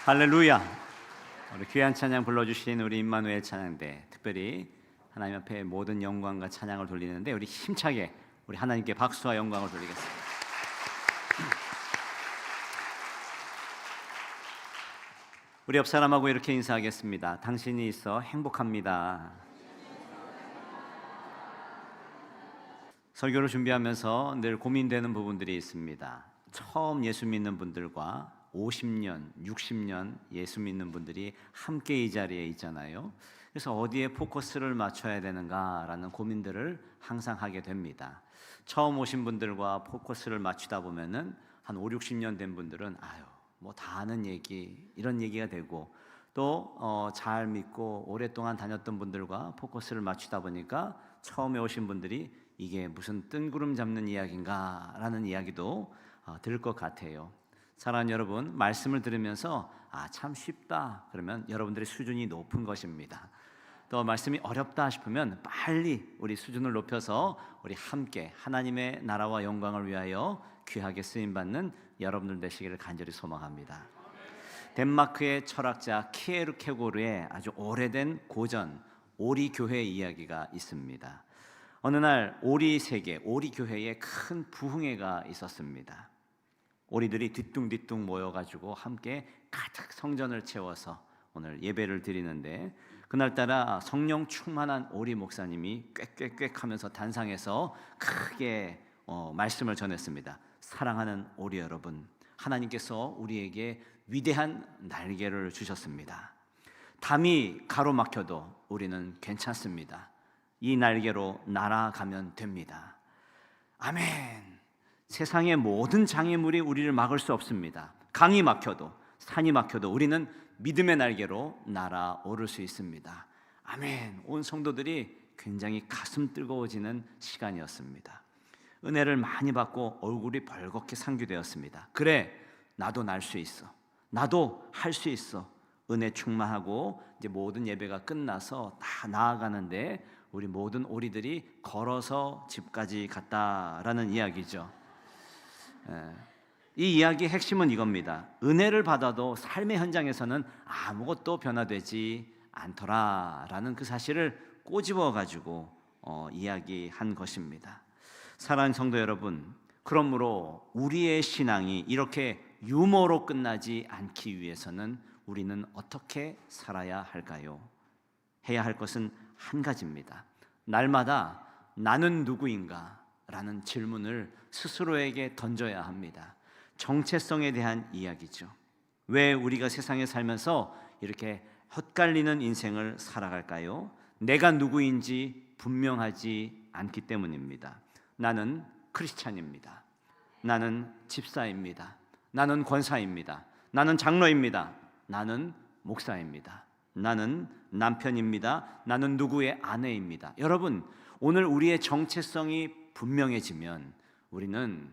할렐루야. 우리 귀한 찬양 불러주신 우리 임마누엘 찬양대, 특별히 하나님 앞에 모든 영광과 찬양을 돌리는데 우리 힘차게 우리 하나님께 박수와 영광을 돌리겠습니다. 우리 옆 사람하고 이렇게 인사하겠습니다. 당신이 있어 행복합니다. 설교를 준비하면서 늘 고민되는 부분들이 있습니다. 처음 예수 믿는 분들과 50년, 60년 예수 믿는 분들이 함께 이 자리에 있잖아요. 그래서 어디에 포커스를 맞춰야 되는가라는 고민들을 항상 하게 됩니다. 처음 오신 분들과 포커스를 맞추다 보면은 한 5, 60년 된 분들은 뭐 다 아는 얘기, 이런 얘기가 되고, 또 잘 믿고 오랫동안 다녔던 분들과 포커스를 맞추다 보니까 처음에 오신 분들이 이게 무슨 뜬구름 잡는 이야기인가 라는 이야기도 들을 것 같아요. 사랑하는 여러분, 말씀을 들으면서 참 쉽다 그러면 여러분들의 수준이 높은 것입니다. 또 말씀이 어렵다 싶으면 빨리 우리 수준을 높여서 우리 함께 하나님의 나라와 영광을 위하여 귀하게 쓰임받는 여러분들 되시기를 간절히 소망합니다. 덴마크의 철학자 키에르케고르의 아주 오래된 고전 오리교회 이야기가 있습니다. 어느 날 오리세계, 오리교회에 큰 부흥회가 있었습니다. 오리들이 뒤뚱뒤뚱 모여가지고 함께 가득 성전을 채워서 오늘 예배를 드리는데, 그날따라 성령 충만한 오리 목사님이 꽥꽥꽥 하면서 단상에서 크게 말씀을 전했습니다. 사랑하는 오리 여러분, 하나님께서 우리에게 위대한 날개를 주셨습니다. 담이 가로막혀도 우리는 괜찮습니다. 이 날개로 날아가면 됩니다. 아멘. 세상의 모든 장애물이 우리를 막을 수 없습니다. 강이 막혀도, 산이 막혀도 우리는 믿음의 날개로 날아오를 수 있습니다. 아멘. 온 성도들이 굉장히 가슴 뜨거워지는 시간이었습니다. 은혜를 많이 받고 얼굴이 벌겋게 상기되었습니다. 그래, 나도 날 수 있어. 나도 할 수 있어. 은혜 충만하고 이제 모든 예배가 끝나서 다 나아가는데 우리 모든 오리들이 걸어서 집까지 갔다라는 이야기죠. 이 이야기의 핵심은 이겁니다. 은혜를 받아도 삶의 현장에서는 아무것도 변화되지 않더라라는 그 사실을 꼬집어 가지고 이야기한 것입니다. 사랑하는 성도 여러분, 그러므로 우리의 신앙이 이렇게 유머로 끝나지 않기 위해서는 우리는 어떻게 살아야 할까요? 해야 할 것은 한 가지입니다. 날마다 나는 누구인가? 라는 질문을 스스로에게 던져야 합니다. 정체성에 대한 이야기죠. 왜 우리가 세상에 살면서 이렇게 헛갈리는 인생을 살아갈까요? 내가 누구인지 분명하지 않기 때문입니다. 나는 크리스찬입니다. 나는 집사입니다. 나는 권사입니다. 나는 장로입니다. 나는 목사입니다. 나는 남편입니다. 나는 누구의 아내입니다. 여러분, 오늘 우리의 정체성이 분명해지면 우리는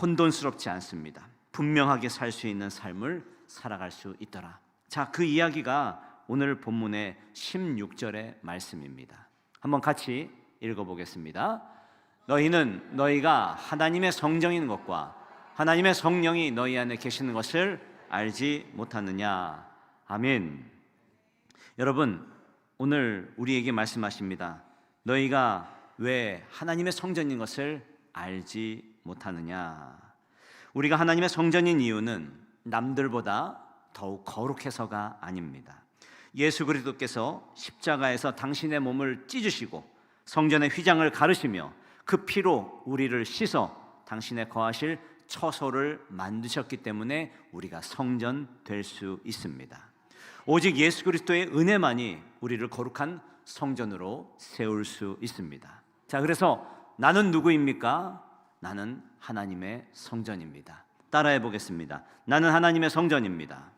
혼돈스럽지 않습니다. 분명하게 살 수 있는 삶을 살아갈 수 있더라. 자, 그 이야기가 오늘 본문의 16절의 말씀입니다. 한번 같이 읽어보겠습니다. 너희는 너희가 하나님의 성전인 것과 하나님의 성령이 너희 안에 계시는 것을 알지 못하느냐. 아멘. 여러분, 오늘 우리에게 말씀하십니다. 너희가 왜 하나님의 성전인 것을 알지 못하느냐. 우리가 하나님의 성전인 이유는 남들보다 더욱 거룩해서가 아닙니다. 예수 그리스도께서 십자가에서 당신의 몸을 찢으시고 성전의 휘장을 가르시며 그 피로 우리를 씻어 당신의 거하실 처소를 만드셨기 때문에 우리가 성전 될 수 있습니다. 오직 예수 그리스도의 은혜만이 우리를 거룩한 성전으로 세울 수 있습니다. 자, 그래서 나는 누구입니까? 나는 하나님의 성전입니다. 따라해 보겠습니다. 나는 하나님의 성전입니다.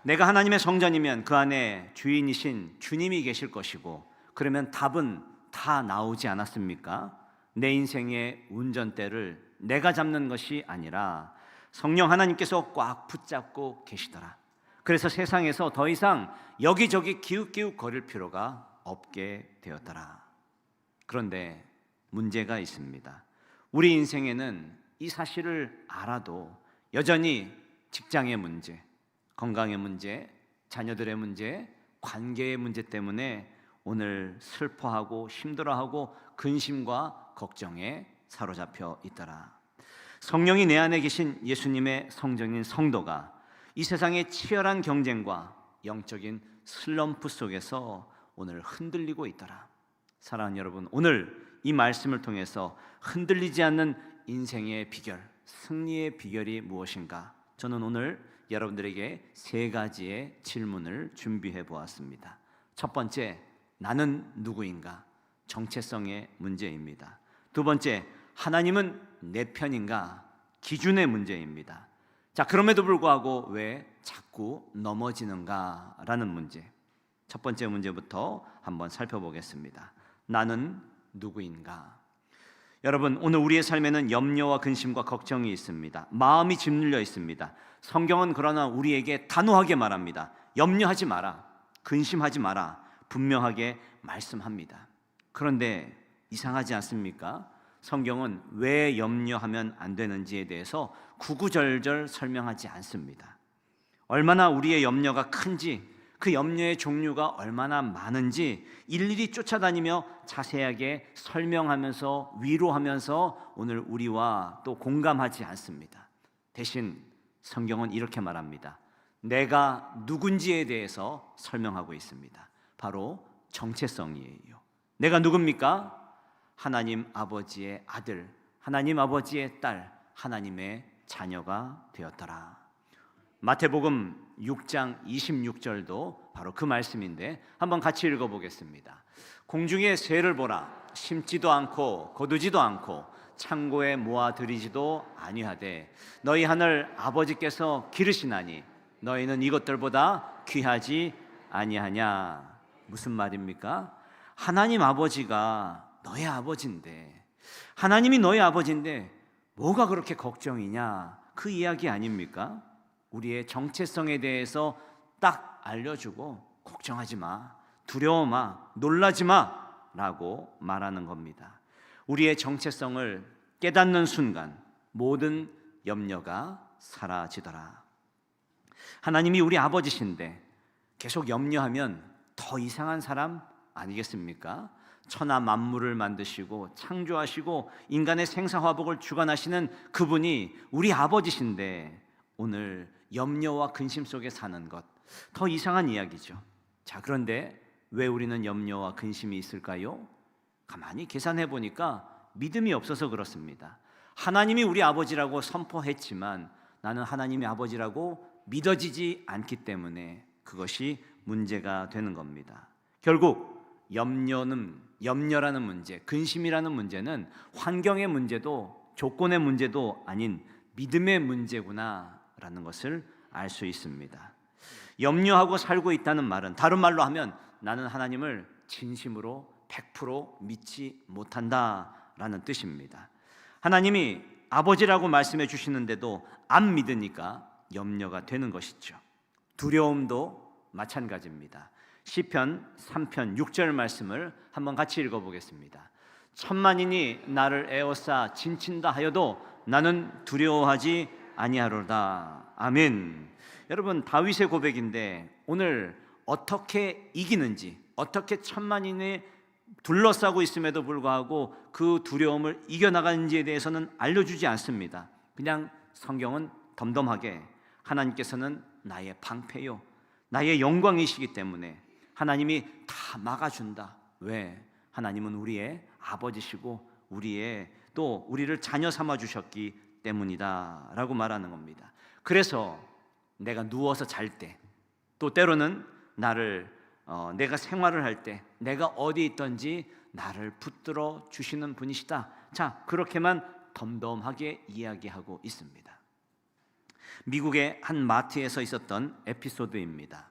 내가 하나님의 성전이면 그 안에 주인이신 주님이 계실 것이고, 그러면 답은 다 나오지 않았습니까? 내 인생의 운전대를 내가 잡는 것이 아니라 성령 하나님께서 꽉 붙잡고 계시더라. 그래서 세상에서 더 이상 여기저기 기웃기웃 거릴 필요가 없게 되었더라. 그런데 문제가 있습니다. 우리 인생에는 이 사실을 알아도 여전히 직장의 문제, 건강의 문제, 자녀들의 문제, 관계의 문제 때문에 오늘 슬퍼하고 힘들어하고 근심과 걱정에 사로잡혀 있더라. 성령이 내 안에 계신 예수님의 성전인 성도가 이 세상의 치열한 경쟁과 영적인 슬럼프 속에서 오늘 흔들리고 있더라. 사랑하는 여러분, 오늘 이 말씀을 통해서 흔들리지 않는 인생의 비결, 승리의 비결이 무엇인가? 저는 오늘 여러분들에게 세 가지의 질문을 준비해 보았습니다. 첫 번째, 나는 누구인가? 정체성의 문제입니다. 두 번째, 하나님은 내 편인가? 기준의 문제입니다. 자, 그럼에도 불구하고 왜 자꾸 넘어지는가? 라는 문제. 첫 번째 문제부터 한번 살펴보겠습니다. 나는 누구인가? 여러분, 오늘 우리의 삶에는 염려와 근심과 걱정이 있습니다. 마음이 짓눌려 있습니다. 성경은 그러나 우리에게 단호하게 말합니다. 염려하지 마라, 근심하지 마라, 분명하게 말씀합니다. 그런데 이상하지 않습니까? 성경은 왜 염려하면 안 되는지에 대해서 구구절절 설명하지 않습니다. 얼마나 우리의 염려가 큰지, 그 염려의 종류가 얼마나 많은지 일일이 쫓아다니며 자세하게 설명하면서 위로하면서 오늘 우리와 또 공감하지 않습니다. 대신 성경은 이렇게 말합니다. 내가 누군지에 대해서 설명하고 있습니다. 바로 정체성이에요. 내가 누굽니까? 하나님 아버지의 아들, 하나님 아버지의 딸, 하나님의 자녀가 되었더라. 마태복음 6장 26절도 바로 그 말씀인데 한번 같이 읽어보겠습니다. 공중의 새를 보라. 심지도 않고 거두지도 않고 창고에 모아들이지도 아니하되 너희 하늘 아버지께서 기르시나니 너희는 이것들보다 귀하지 아니하냐. 무슨 말입니까? 하나님 아버지가 너의 아버지인데, 하나님이 너의 아버지인데 뭐가 그렇게 걱정이냐, 그 이야기 아닙니까? 우리의 정체성에 대해서 딱 알려주고 걱정하지 마, 두려워 마, 놀라지 마 라고 말하는 겁니다. 우리의 정체성을 깨닫는 순간 모든 염려가 사라지더라. 하나님이 우리 아버지신데 계속 염려하면 더 이상한 사람 아니겠습니까? 천하 만물을 만드시고 창조하시고 인간의 생사화복을 주관하시는 그분이 우리 아버지신데 오늘 염려와 근심 속에 사는 것, 더 이상한 이야기죠. 자, 그런데 왜 우리는 염려와 근심이 있을까요? 가만히 계산해 보니까 믿음이 없어서 그렇습니다. 하나님이 우리 아버지라고 선포했지만 나는 하나님의 아버지라고 믿어지지 않기 때문에 그것이 문제가 되는 겁니다. 결국 염려라는 문제, 근심이라는 문제는 환경의 문제도 조건의 문제도 아닌 믿음의 문제구나라는 것을 알 수 있습니다. 염려하고 살고 있다는 말은 다른 말로 하면 나는 하나님을 진심으로 100% 믿지 못한다라는 뜻입니다. 하나님이 아버지라고 말씀해 주시는데도 안 믿으니까 염려가 되는 것이죠. 두려움도 마찬가지입니다. 시편 3편 6절 말씀을 한번 같이 읽어보겠습니다. 천만인이 나를 에워싸 진친다 하여도 나는 두려워하지 아니하로다. 아멘. 여러분, 다윗의 고백인데 오늘 어떻게 이기는지, 어떻게 천만인이 둘러싸고 있음에도 불구하고 그 두려움을 이겨나가는지에 대해서는 알려주지 않습니다. 그냥 성경은 덤덤하게 하나님께서는 나의 방패요, 나의 영광이시기 때문에 하나님이 다 막아준다. 왜? 하나님은 우리의 아버지시고 우리를 자녀 삼아 주셨기 때문이다 라고 말하는 겁니다. 그래서 내가 누워서 잘 때, 또 때로는 내가 생활을 할 때, 내가 어디 있든지 나를 붙들어 주시는 분이시다. 자, 그렇게만 덤덤하게 이야기하고 있습니다. 미국의 한 마트에서 있었던 에피소드입니다.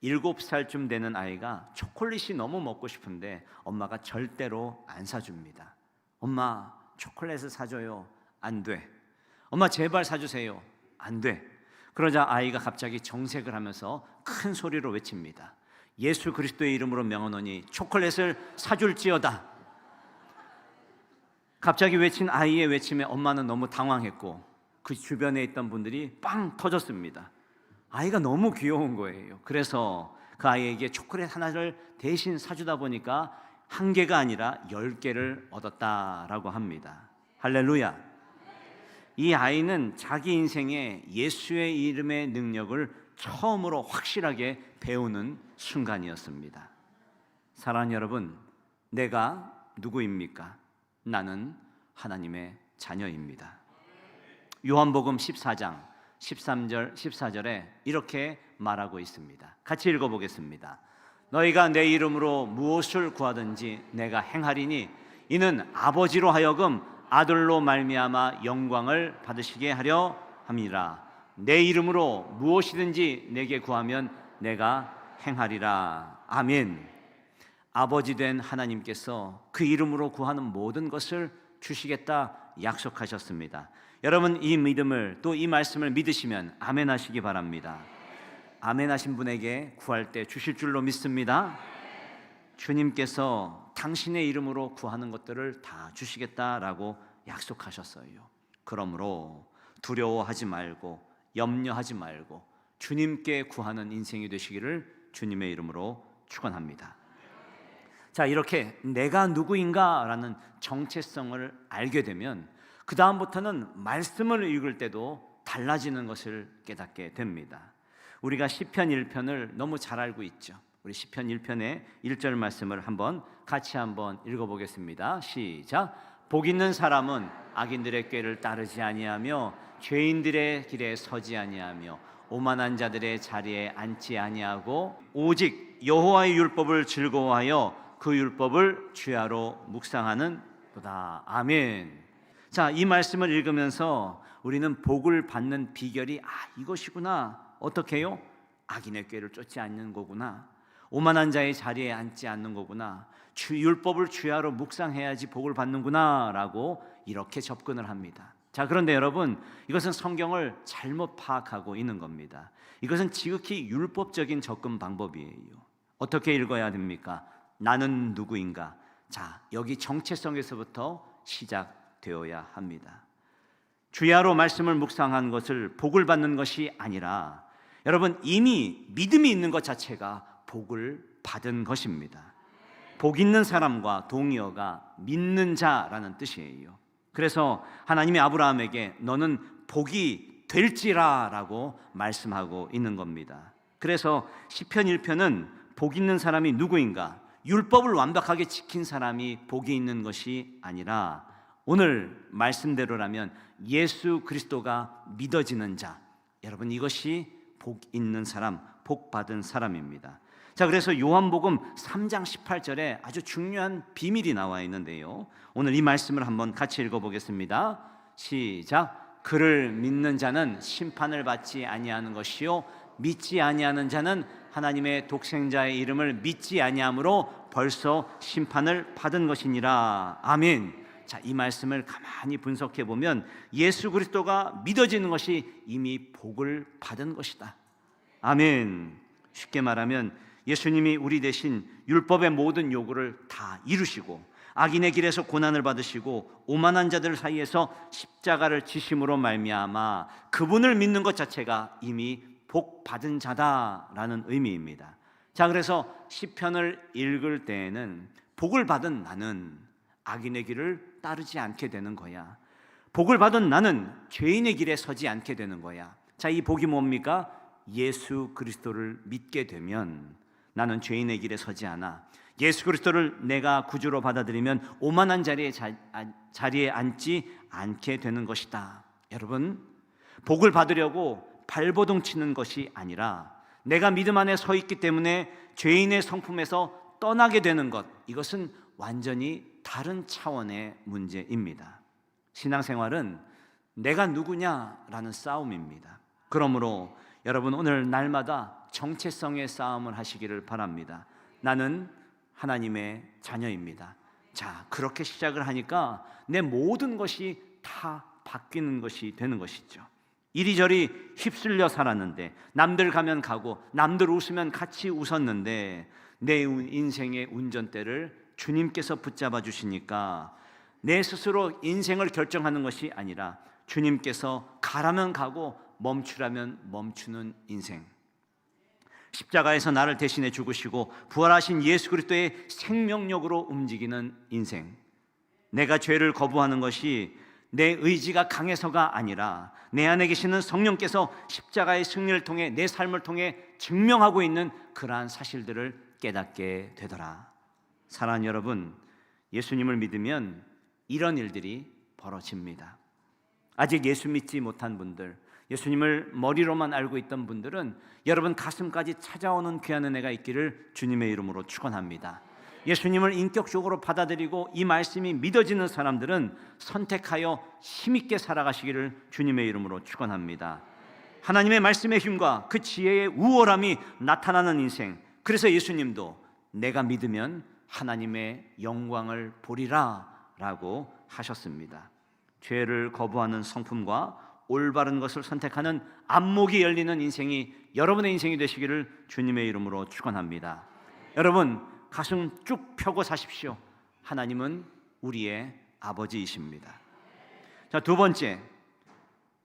7살쯤 되는 아이가 초콜릿이 너무 먹고 싶은데 엄마가 절대로 안 사줍니다. 엄마, 초콜릿을 사줘요. 안 돼. 엄마, 제발 사주세요. 안 돼. 그러자 아이가 갑자기 정색을 하면서 큰 소리로 외칩니다. 예수 그리스도의 이름으로 명하노니 초콜릿을 사줄지어다. 갑자기 외친 아이의 외침에 엄마는 너무 당황했고 그 주변에 있던 분들이 빵 터졌습니다. 아이가 너무 귀여운 거예요. 그래서 그 아이에게 초콜릿 하나를 대신 사주다 보니까 한 개가 아니라 10개를 얻었다라고 합니다. 할렐루야. 이 아이는 자기 인생에 예수의 이름의 능력을 처음으로 확실하게 배우는 순간이었습니다. 사랑하는 여러분, 내가 누구입니까? 나는 하나님의 자녀입니다. 요한복음 14장 13절 14절에 이렇게 말하고 있습니다. 같이 읽어보겠습니다. 너희가 내 이름으로 무엇을 구하든지 내가 행하리니 이는 아버지로 하여금 아들로 말미암아 영광을 받으시게 하려 함이라. 내 이름으로 무엇이든지 내게 구하면 내가 행하리라. 아멘. 아버지 된 하나님께서 그 이름으로 구하는 모든 것을 주시겠다 약속하셨습니다. 여러분, 이 믿음을, 또 이 말씀을 믿으시면 아멘 하시기 바랍니다. 아멘 하신 분에게 구할 때 주실 줄로 믿습니다. 주님께서 당신의 이름으로 구하는 것들을 다 주시겠다라고 약속하셨어요. 그러므로 두려워하지 말고 염려하지 말고 주님께 구하는 인생이 되시기를 주님의 이름으로 축원합니다. 자, 이렇게 내가 누구인가라는 정체성을 알게 되면 그 다음부터는 말씀을 읽을 때도 달라지는 것을 깨닫게 됩니다. 우리가 시편 1편을 너무 잘 알고 있죠. 우리 시편 1편의 1절 말씀을 같이 읽어보겠습니다. 시작. 복 있는 사람은 악인들의 꾀를 따르지 아니하며 죄인들의 길에 서지 아니하며 오만한 자들의 자리에 앉지 아니하고 오직 여호와의 율법을 즐거워하여 그 율법을 주야로 묵상하는 도다. 아멘. 자, 이 말씀을 읽으면서 우리는 복을 받는 비결이 이것이구나. 어떻게 해요? 악인의 꾀를 쫓지 않는 거구나. 오만한 자의 자리에 앉지 않는 거구나. 율법을 주야로 묵상해야지 복을 받는구나 라고 이렇게 접근을 합니다. 자, 그런데 여러분, 이것은 성경을 잘못 파악하고 있는 겁니다. 이것은 지극히 율법적인 접근 방법이에요. 어떻게 읽어야 됩니까? 나는 누구인가? 자, 여기 정체성에서부터 시작되어야 합니다. 주야로 말씀을 묵상한 것을 복을 받는 것이 아니라 여러분, 이미 믿음이 있는 것 자체가 복을 받은 것입니다. 복 있는 사람과 동의어가 믿는 자라는 뜻이에요. 그래서 하나님이 아브라함에게 너는 복이 될지라 라고 말씀하고 있는 겁니다. 그래서 시편 1편은 복 있는 사람이 누구인가? 율법을 완벽하게 지킨 사람이 복이 있는 것이 아니라 오늘 말씀대로라면 예수 그리스도가 믿어지는 자, 여러분, 이것이 복 있는 사람, 복 받은 사람입니다. 자, 그래서 요한복음 3장 18절에 아주 중요한 비밀이 나와 있는데요, 오늘 이 말씀을 같이 읽어보겠습니다. 시작. 그를 믿는 자는 심판을 받지 아니하는 것이요 믿지 아니하는 자는 하나님의 독생자의 이름을 믿지 아니함으로 벌써 심판을 받은 것이니라. 아멘. 자, 이 말씀을 가만히 분석해 보면 예수 그리스도가 믿어지는 것이 이미 복을 받은 것이다. 아멘. 쉽게 말하면 예수님이 우리 대신 율법의 모든 요구를 다 이루시고 악인의 길에서 고난을 받으시고 오만한 자들 사이에서 십자가를 지심으로 말미암아 그분을 믿는 것 자체가 이미 복 받은 자다라는 의미입니다. 자, 그래서 시편을 읽을 때에는 복을 받은 나는 악인의 길을 따르지 않게 되는 거야. 복을 받은 나는 죄인의 길에 서지 않게 되는 거야. 자, 이 복이 뭡니까? 예수 그리스도를 믿게 되면 나는 죄인의 길에 서지 않아. 예수 그리스도를 내가 구주로 받아들이면 오만한 자리에 앉지 않게 되는 것이다. 여러분, 복을 받으려고 발버둥 치는 것이 아니라 내가 믿음 안에 서 있기 때문에 죄인의 성품에서 떠나게 되는 것, 이것은 완전히 다른 차원의 문제입니다. 신앙생활은 내가 누구냐라는 싸움입니다. 그러므로 여러분, 오늘 날마다 정체성의 싸움을 하시기를 바랍니다. 나는 하나님의 자녀입니다. 자, 그렇게 시작을 하니까 내 모든 것이 다 바뀌는 것이 되는 것이죠. 이리저리 휩쓸려 살았는데 남들 가면 가고 남들 웃으면 같이 웃었는데 내 인생의 운전대를 주님께서 붙잡아 주시니까 내 스스로 인생을 결정하는 것이 아니라 주님께서 가라면 가고 멈추라면 멈추는 인생, 십자가에서 나를 대신해 죽으시고 부활하신 예수 그리스도의 생명력으로 움직이는 인생, 내가 죄를 거부하는 것이 내 의지가 강해서가 아니라 내 안에 계시는 성령께서 십자가의 승리를 통해 내 삶을 통해 증명하고 있는 그러한 사실들을 깨닫게 되더라. 사랑하는 여러분, 예수님을 믿으면 이런 일들이 벌어집니다. 아직 예수 믿지 못한 분들, 예수님을 머리로만 알고 있던 분들은 여러분 가슴까지 찾아오는 귀한 은혜가 있기를 주님의 이름으로 축원합니다. 예수님을 인격적으로 받아들이고 이 말씀이 믿어지는 사람들은 선택하여 힘있게 살아가시기를 주님의 이름으로 축원합니다. 하나님의 말씀의 힘과 그 지혜의 우월함이 나타나는 인생, 그래서 예수님도 내가 믿으면 하나님의 영광을 보리라 라고 하셨습니다. 죄를 거부하는 성품과 올바른 것을 선택하는 안목이 열리는 인생이 여러분의 인생이 되시기를 주님의 이름으로 축원합니다. 여러분 가슴 쭉 펴고 사십시오. 하나님은 우리의 아버지이십니다. 자, 두 번째,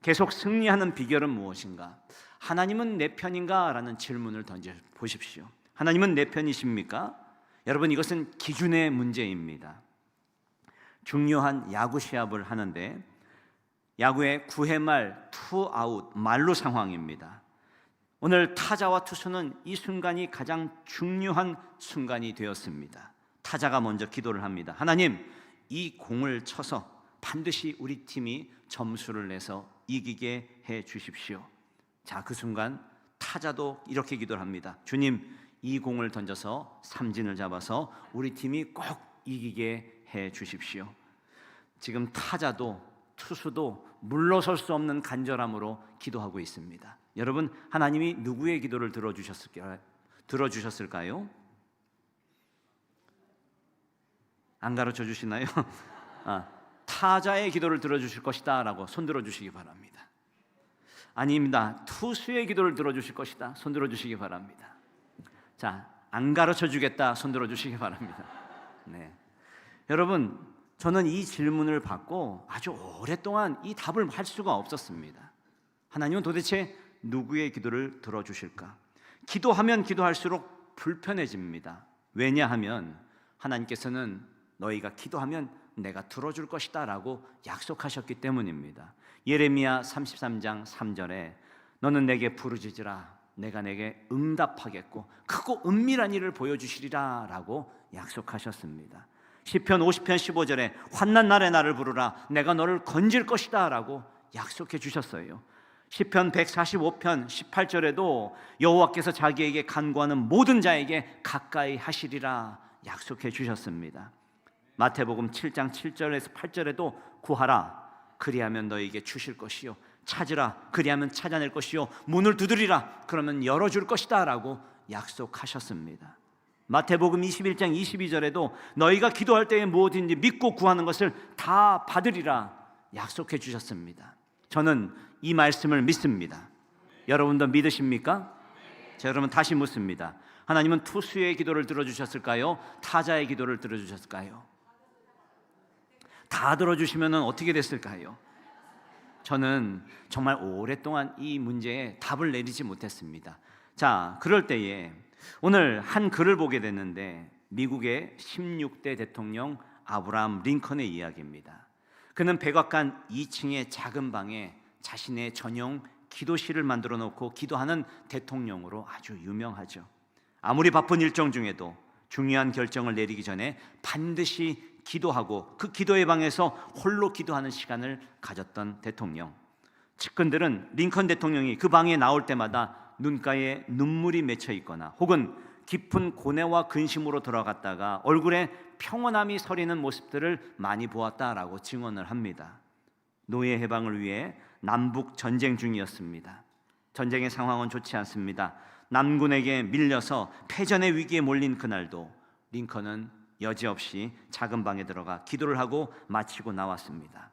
계속 승리하는 비결은 무엇인가? 하나님은 내 편인가? 라는 질문을 던져 보십시오. 하나님은 내 편이십니까? 여러분 이것은 기준의 문제입니다. 중요한 야구 시합을 하는데 야구의 9회 말 투아웃 만루 상황입니다. 오늘 타자와 투수는 이 순간이 가장 중요한 순간이 되었습니다. 타자가 먼저 기도를 합니다. 하나님, 이 공을 쳐서 반드시 우리 팀이 점수를 내서 이기게 해 주십시오. 자, 그 순간 타자도 이렇게 기도를 합니다. 주님, 이 공을 던져서 삼진을 잡아서 우리 팀이 꼭 이기게 해 주십시오. 지금 타자도 투수도 물러설 수 없는 간절함으로 기도하고 있습니다. 여러분, 하나님이 누구의 기도를 들어주셨을까요? 안 가르쳐 주시나요? 타자의 기도를 들어주실 것이다 라고 손들어 주시기 바랍니다. 아닙니다. 투수의 기도를 들어주실 것이다. 손들어 주시기 바랍니다. 자, 안 가르쳐 주겠다. 손들어 주시기 바랍니다. 네. 여러분, 저는 이 질문을 받고 아주 오랫동안 이 답을 할 수가 없었습니다. 하나님은 도대체 누구의 기도를 들어주실까? 기도하면 기도할수록 불편해집니다. 왜냐하면 하나님께서는 너희가 기도하면 내가 들어줄 것이다 라고 약속하셨기 때문입니다. 예레미야 33장 3절에 너는 내게 부르짖으라 내가 내게 응답하겠고 크고 은밀한 일을 보여주시리라 라고 약속하셨습니다. 시편 50편 15절에 환난 날에 나를 부르라 내가 너를 건질 것이다 라고 약속해 주셨어요. 시편 145편 18절에도 여호와께서 자기에게 간구하는 모든 자에게 가까이 하시리라 약속해 주셨습니다. 마태복음 7장 7절에서 8절에도 구하라 그리하면 너에게 주실 것이요 찾으라 그리하면 찾아낼 것이요 문을 두드리라 그러면 열어줄 것이다 라고 약속하셨습니다. 마태복음 21장 22절에도 너희가 기도할 때에 무엇인지 믿고 구하는 것을 다 받으리라 약속해 주셨습니다. 저는 이 말씀을 믿습니다. 여러분도 믿으십니까? 자, 여러분 다시 묻습니다. 하나님은 투수의 기도를 들어주셨을까요? 타자의 기도를 들어주셨을까요? 다 들어주시면 어떻게 됐을까요? 저는 정말 오랫동안 이 문제에 답을 내리지 못했습니다. 자, 그럴 때에 오늘 한 글을 보게 됐는데 미국의 16대 대통령 아브라함 링컨의 이야기입니다. 그는 백악관 2층의 작은 방에 자신의 전용 기도실을 만들어 놓고 기도하는 대통령으로 아주 유명하죠. 아무리 바쁜 일정 중에도 중요한 결정을 내리기 전에 반드시 기도하고 그 기도의 방에서 홀로 기도하는 시간을 가졌던 대통령. 측근들은 링컨 대통령이 그 방에 나올 때마다 눈가에 눈물이 맺혀 있거나 혹은 깊은 고뇌와 근심으로 돌아갔다가 얼굴에 평온함이 서리는 모습들을 많이 보았다라고 증언을 합니다. 노예 해방을 위해 남북 전쟁 중이었습니다. 전쟁의 상황은 좋지 않습니다. 남군에게 밀려서 패전의 위기에 몰린 그날도 링컨은 여지없이 작은 방에 들어가 기도를 하고 마치고 나왔습니다.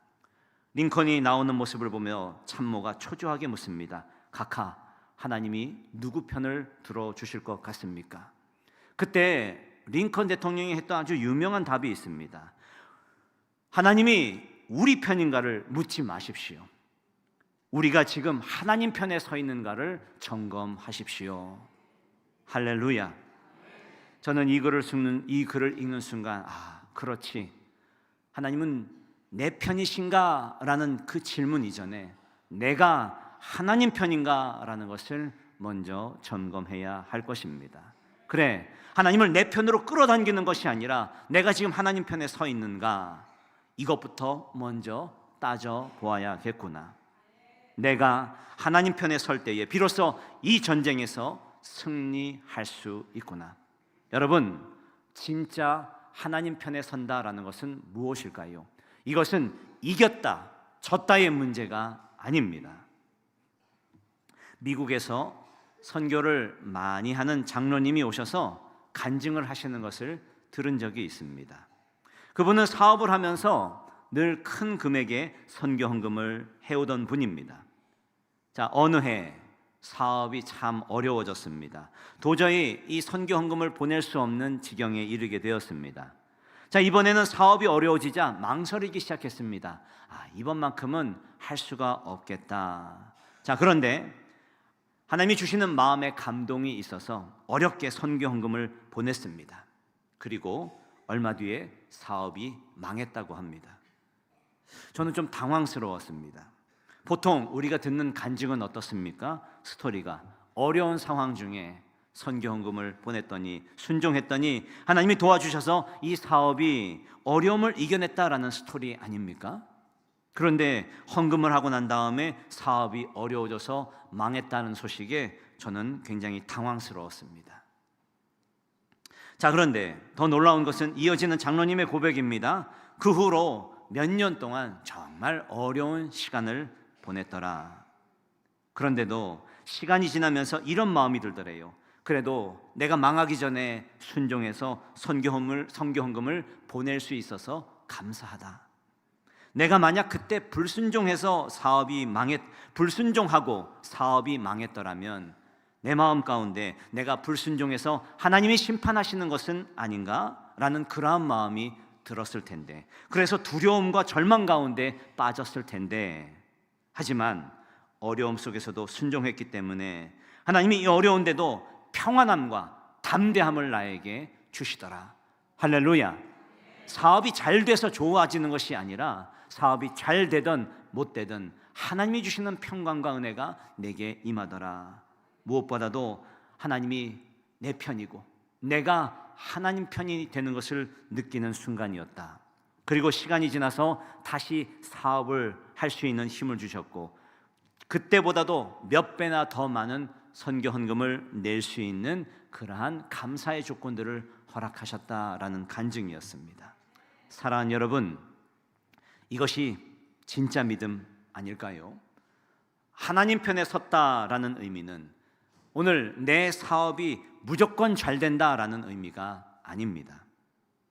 링컨이 나오는 모습을 보며 참모가 초조하게 묻습니다. 각하, 하나님이 누구 편을 들어주실 것 같습니까? 그때 링컨 대통령이 했던 아주 유명한 답이 있습니다. 하나님이 우리 편인가를 묻지 마십시오. 우리가 지금 하나님 편에 서 있는가를 점검하십시오. 할렐루야. 저는 이 글을 읽는 순간 그렇지, 하나님은 내 편이신가? 라는 그 질문 이전에 내가 하나님 편인가? 라는 것을 먼저 점검해야 할 것입니다. 그래, 하나님을 내 편으로 끌어당기는 것이 아니라 내가 지금 하나님 편에 서 있는가? 이것부터 먼저 따져보아야겠구나. 내가 하나님 편에 설 때에 비로소 이 전쟁에서 승리할 수 있구나. 여러분, 진짜 하나님 편에 선다라는 것은 무엇일까요? 이것은 이겼다, 졌다의 문제가 아닙니다. 미국에서 선교를 많이 하는 장로님이 오셔서 간증을 하시는 것을 들은 적이 있습니다. 그분은 사업을 하면서 늘 큰 금액의 선교 헌금을 해오던 분입니다. 자, 어느 해 사업이 참 어려워졌습니다. 도저히 이 선교 헌금을 보낼 수 없는 지경에 이르게 되었습니다. 자, 이번에는 사업이 어려워지자 망설이기 시작했습니다. 이번만큼은 할 수가 없겠다. 자, 그런데 하나님이 주시는 마음의 감동이 있어서 어렵게 선교 헌금을 보냈습니다. 그리고 얼마 뒤에 사업이 망했다고 합니다. 저는 좀 당황스러웠습니다. 보통 우리가 듣는 간증은 어떻습니까? 스토리가 어려운 상황 중에 선교 헌금을 보냈더니, 순종했더니 하나님이 도와주셔서 이 사업이 어려움을 이겨냈다라는 스토리 아닙니까? 그런데 헌금을 하고 난 다음에 사업이 어려워져서 망했다는 소식에 저는 굉장히 당황스러웠습니다. 자, 그런데 더 놀라운 것은 이어지는 장로님의 고백입니다. 그 후로 몇 년 동안 정말 어려운 시간을 보냈더라. 그런데도 시간이 지나면서 이런 마음이 들더래요. 그래도 내가 망하기 전에 순종해서 선교 헌금을 보낼 수 있어서 감사하다. 내가 만약 그때 불순종하고 사업이 망했더라면 내 마음 가운데 내가 불순종해서 하나님이 심판하시는 것은 아닌가라는 그러한 마음이 들었을 텐데, 그래서 두려움과 절망 가운데 빠졌을 텐데, 하지만 어려움 속에서도 순종했기 때문에 하나님이 이 어려운데도 평안함과 담대함을 나에게 주시더라. 할렐루야. 사업이 잘 돼서 좋아지는 것이 아니라 사업이 잘 되든 못 되든 하나님이 주시는 평강과 은혜가 내게 임하더라. 무엇보다도 하나님이 내 편이고 내가 하나님 편이 되는 것을 느끼는 순간이었다. 그리고 시간이 지나서 다시 사업을 할 수 있는 힘을 주셨고, 그때보다도 몇 배나 더 많은 선교 헌금을 낼 수 있는 그러한 감사의 조건들을 허락하셨다라는 간증이었습니다. 사랑하는 여러분, 이것이 진짜 믿음 아닐까요? 하나님 편에 섰다라는 의미는 오늘 내 사업이 무조건 잘 된다라는 의미가 아닙니다.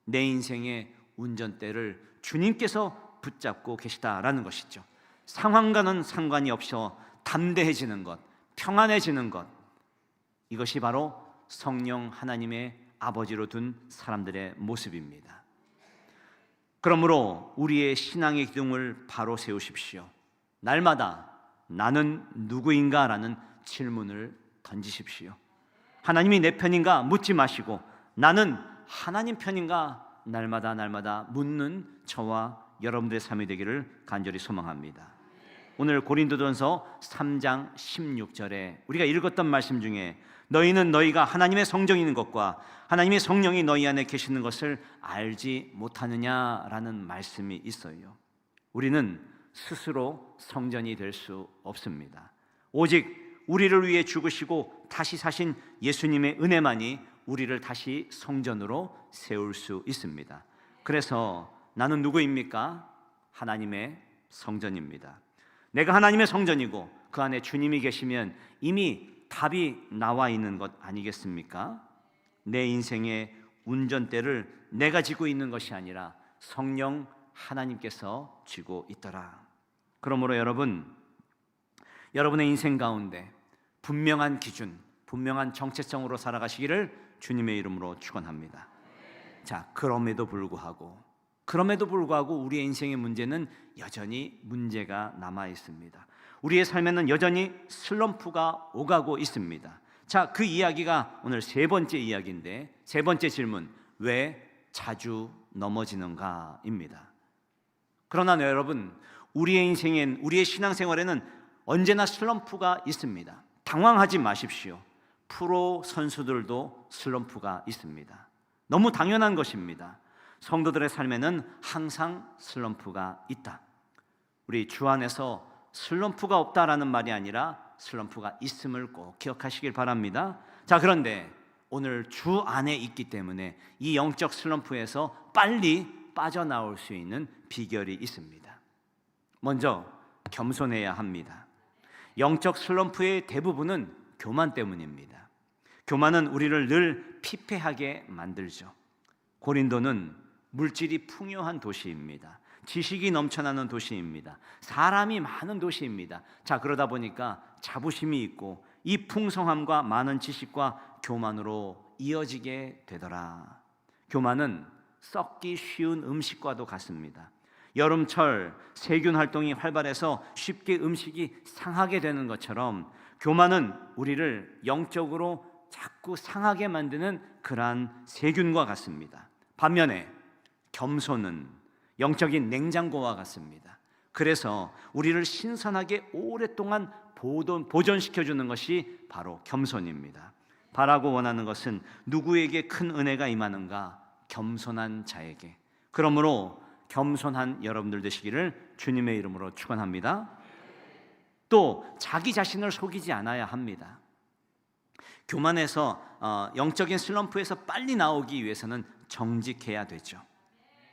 내 인생의 운전대를 주님께서 붙잡고 계시다라는 것이죠. 상황과는 상관이 없어 담대해지는 것, 평안해지는 것, 이것이 바로 성령 하나님의 아버지로 둔 사람들의 모습입니다. 그러므로 우리의 신앙의 기둥을 바로 세우십시오. 날마다 나는 누구인가? 라는 질문을 던지십시오. 하나님이 내 편인가 묻지 마시고 나는 하나님 편인가 날마다 묻는 저와 여러분들의 삶이 되기를 간절히 소망합니다. 오늘 고린도전서 3장 16절에 우리가 읽었던 말씀 중에 너희는 너희가 하나님의 성정인 것과 하나님의 성령이 너희 안에 계시는 것을 알지 못하느냐라는 말씀이 있어요. 우리는 스스로 성전이 될 수 없습니다. 오직 우리를 위해 죽으시고 다시 사신 예수님의 은혜만이 우리를 다시 성전으로 세울 수 있습니다. 그래서 나는 누구입니까? 하나님의 성전입니다. 내가 하나님의 성전이고 그 안에 주님이 계시면 이미 답이 나와 있는 것 아니겠습니까? 내 인생의 운전대를 내가 쥐고 있는 것이 아니라 성령 하나님께서 쥐고 있더라. 그러므로 여러분의 인생 가운데 분명한 기준, 분명한 정체성으로 살아가시기를 주님의 이름으로 축원합니다. 자, 그럼에도 불구하고 우리의 인생의 문제는 여전히 문제가 남아 있습니다. 우리의 삶에는 여전히 슬럼프가 오가고 있습니다. 자, 그 이야기가 오늘 세 번째 이야기인데, 세 번째 질문, 왜 자주 넘어지는가입니다. 그러나 여러분, 우리의 인생엔, 우리의 신앙생활에는 언제나 슬럼프가 있습니다. 당황하지 마십시오. 프로 선수들도 슬럼프가 있습니다. 너무 당연한 것입니다. 성도들의 삶에는 항상 슬럼프가 있다. 우리 주 안에서 슬럼프가 없다라는 말이 아니라 슬럼프가 있음을 꼭 기억하시길 바랍니다. 자, 그런데 오늘 주 안에 있기 때문에 이 영적 슬럼프에서 빨리 빠져나올 수 있는 비결이 있습니다. 먼저 겸손해야 합니다. 영적 슬럼프의 대부분은 교만 때문입니다. 교만은 우리를 늘 피폐하게 만들죠. 고린도는 물질이 풍요한 도시입니다. 지식이 넘쳐나는 도시입니다. 사람이 많은 도시입니다. 자, 그러다 보니까 자부심이 있고 이 풍성함과 많은 지식과 교만으로 이어지게 되더라. 교만은 썩기 쉬운 음식과도 같습니다. 여름철 세균 활동이 활발해서 쉽게 음식이 상하게 되는 것처럼 교만은 우리를 영적으로 자꾸 상하게 만드는 그러한 세균과 같습니다. 반면에 겸손은 영적인 냉장고와 같습니다. 그래서 우리를 신선하게 오랫동안 보존시켜주는 것이 바로 겸손입니다. 바라고 원하는 것은 누구에게 큰 은혜가 임하는가? 겸손한 자에게. 그러므로 겸손한 여러분들 되시기를 주님의 이름으로 축원합니다. 또 자기 자신을 속이지 않아야 합니다. 교만에서 영적인 슬럼프에서 빨리 나오기 위해서는 정직해야 되죠.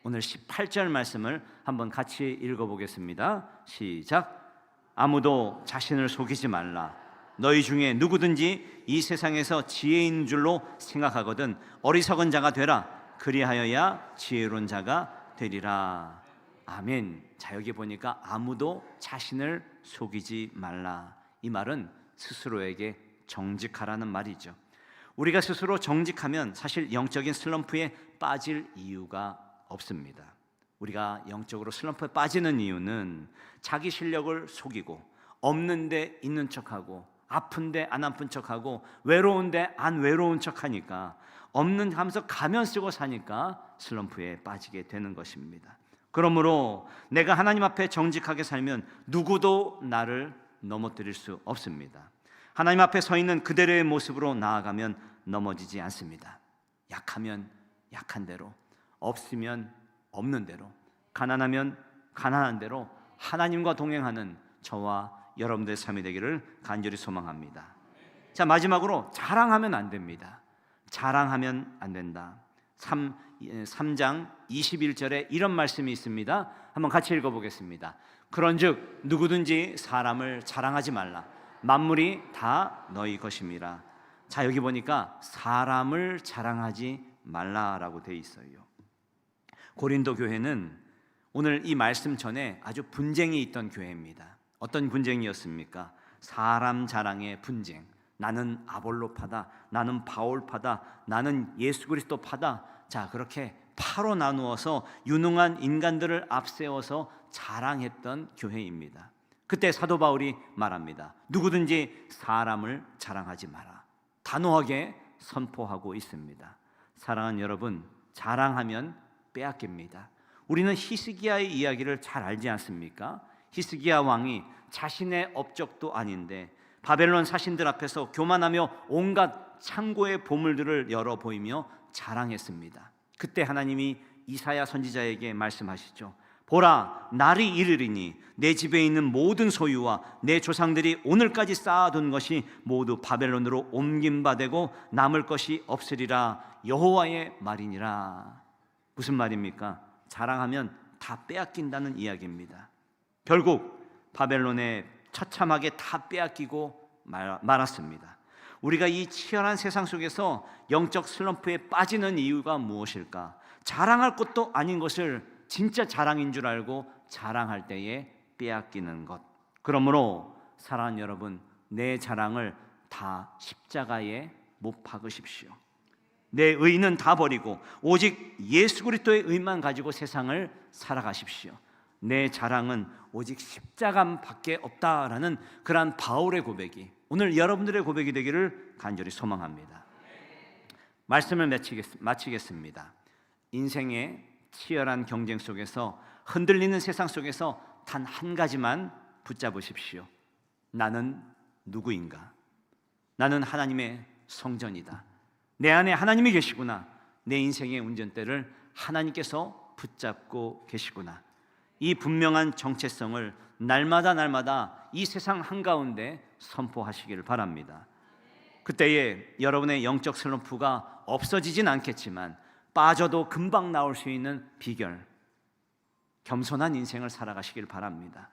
오늘 18절 말씀을 한번 같이 읽어보겠습니다. 시작. 아무도 자신을 속이지 말라. 너희 중에 누구든지 이 세상에서 지혜 있는 줄로 생각하거든 어리석은 자가 되라. 그리하여야 지혜로운 자가 되리라. 아멘. 자, 여기 보니까 아무도 자신을 속이지 말라. 이 말은 스스로에게 정직하라는 말이죠. 우리가 스스로 정직하면 사실 영적인 슬럼프에 빠질 이유가 없습니다. 우리가 영적으로 슬럼프에 빠지는 이유는 자기 실력을 속이고 없는데 있는 척하고 아픈데 안 아픈 척하고 외로운데 안 외로운 척하니까 없는 하면서 가면 쓰고 사니까 슬럼프에 빠지게 되는 것입니다. 그러므로 내가 하나님 앞에 정직하게 살면 누구도 나를 넘어뜨릴 수 없습니다. 하나님 앞에 서 있는 그대로의 모습으로 나아가면 넘어지지 않습니다. 약하면 약한 대로, 없으면 없는 대로, 가난하면 가난한 대로 하나님과 동행하는 저와 여러분들의 삶이 되기를 간절히 소망합니다. 자, 마지막으로 자랑하면 안 됩니다. 자랑하면 안 된다. 3장 21절에 이런 말씀이 있습니다. 한번 같이 읽어보겠습니다. 그런즉 누구든지 사람을 자랑하지 말라. 만물이 다 너희 것임이라. 자, 여기 보니까 사람을 자랑하지 말라라고 되어 있어요. 고린도 교회는 오늘 이 말씀 전에 아주 분쟁이 있던 교회입니다. 어떤 분쟁이었습니까? 사람 자랑의 분쟁. 나는 아볼로파다, 나는 바울파다, 나는 예수 그리스도파다. 자, 그렇게 파로 나누어서 유능한 인간들을 앞세워서 자랑했던 교회입니다. 그때 사도 바울이 말합니다. 누구든지 사람을 자랑하지 마라. 단호하게 선포하고 있습니다. 사랑하는 여러분, 자랑하면 빼앗깁니다. 우리는 히스기야의 이야기를 잘 알지 않습니까? 히스기야 왕이 자신의 업적도 아닌데 바벨론 사신들 앞에서 교만하며 온갖 창고의 보물들을 열어 보이며 자랑했습니다. 그때 하나님이 이사야 선지자에게 말씀하시죠. 보라, 날이 이르리니 내 집에 있는 모든 소유와 내 조상들이 오늘까지 쌓아둔 것이 모두 바벨론으로 옮김바되고 남을 것이 없으리라. 여호와의 말이니라. 무슨 말입니까? 자랑하면 다 빼앗긴다는 이야기입니다. 결국 바벨론에 처참하게 다 빼앗기고 말았습니다. 우리가 이 치열한 세상 속에서 영적 슬럼프에 빠지는 이유가 무엇일까? 자랑할 것도 아닌 것을 진짜 자랑인 줄 알고 자랑할 때에 빼앗기는 것. 그러므로 사랑하는 여러분, 내 자랑을 다 십자가에 못 박으십시오. 내 의는 다 버리고 오직 예수 그리스도의 의만 가지고 세상을 살아가십시오. 내 자랑은 오직 십자가밖에 없다라는 그러한 바울의 고백이 오늘 여러분들의 고백이 되기를 간절히 소망합니다. 말씀을 마치겠습니다. 인생의 치열한 경쟁 속에서 흔들리는 세상 속에서 단 한 가지만 붙잡으십시오. 나는 누구인가? 나는 하나님의 성전이다. 내 안에 하나님이 계시구나. 내 인생의 운전대를 하나님께서 붙잡고 계시구나. 이 분명한 정체성을 날마다 이 세상 한가운데 선포하시기를 바랍니다. 그때에 여러분의 영적 슬럼프가 없어지진 않겠지만 빠져도 금방 나올 수 있는 비결, 겸손한 인생을 살아가시길 바랍니다.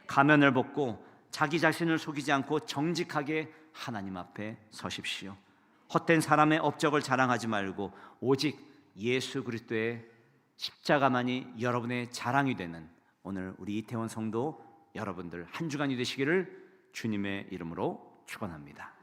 가면을 벗고 자기 자신을 속이지 않고 정직하게 하나님 앞에 서십시오. 헛된 사람의 업적을 자랑하지 말고 오직 예수 그리스도의 십자가만이 여러분의 자랑이 되는 오늘 우리 이태원 성도 여러분들 한 주간이 되시기를 주님의 이름으로 축원합니다.